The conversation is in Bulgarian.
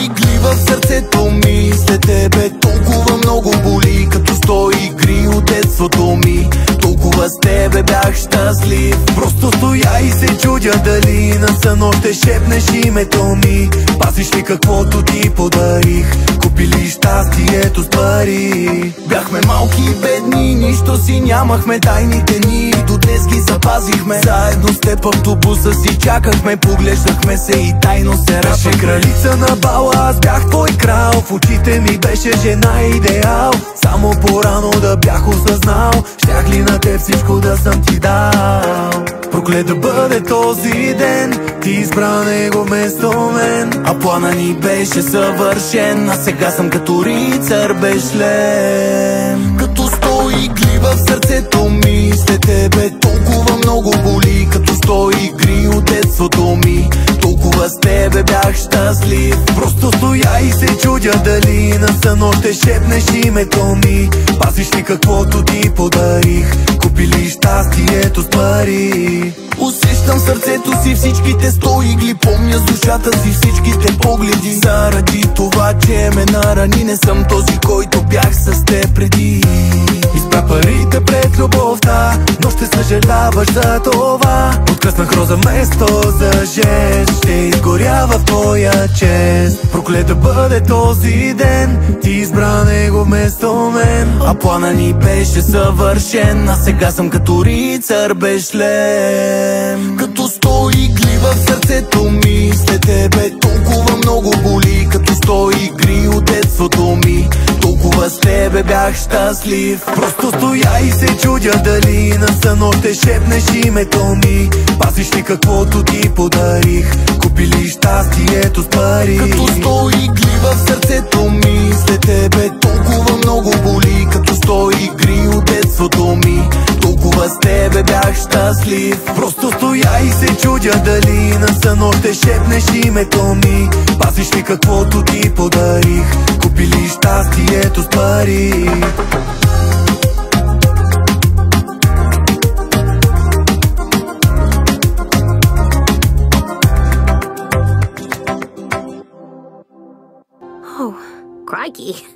игли в сърцето ми. След тебе толкова много боли, като 100 игри от детството ми. Толкова с тебе бях щастлив. Просто стоя и се чудя дали на сън още шепнеш името ми. Пазиш ли каквото ти подарих? Купи ли щастието с пари? Бяхме малки и бедни, нищо си нямахме, тайните ни до днес ги запазихме. Заедно с теб автобуса си чакахме, поглеждахме се и тайно се ръше. Кралица на бала, аз бях твой крал. В очите ми беше жена идеал. Само по-рано да бях осъзнал, щях ли на теб всичко да съм ти дал. Проклет да бъде този ден, ти избра него вместо мен. А плана ни беше съвършен, а сега съм като рицар без шлем. Като 100 игли в сърцето ми. След тебе толкова много боли, като 100 игри от детството ми. Толкова с тебе бях щастлив. Просто стоя и се чудя дали на сън още шепнеш името ми. Пазиш ли каквото ти подарих? Купи ли щастието с пари? Усещам сърцето си всичките 100 игли. Помня с душата си всичките погледи. Заради това, че ме нарани, не съм този, който бях с теб преди. Избра парите пред любовта, но ще съжаляваш за това. Откъснах роза вместо за жест, ще изгорява в твоя чест. Проклет да бъде този ден, ти избра него вместо мен. А плана ни беше съвършен, а сега съм като рицар без шлем. Като 100 игли в сърцето ми. След тебе толкова много боли, като 100 игри от детството ми. Толкова с тебе бях щастлив. Просто стоя и се чудя дали на сън още шепнеш името ми. Пазиш ли каквото ти подарих? Купи ли щастието с пари? Като 100 игли в сърцето ми. След тебе толкова много боли, като 100 игри от детството ми. Толкова с тебе бях щастлив. Просто стоя и се чудя дали на сън още шепнеш името ми. Пазиш ли каквото ти подарих? Купи ли щастието с пари? Oh, crikey.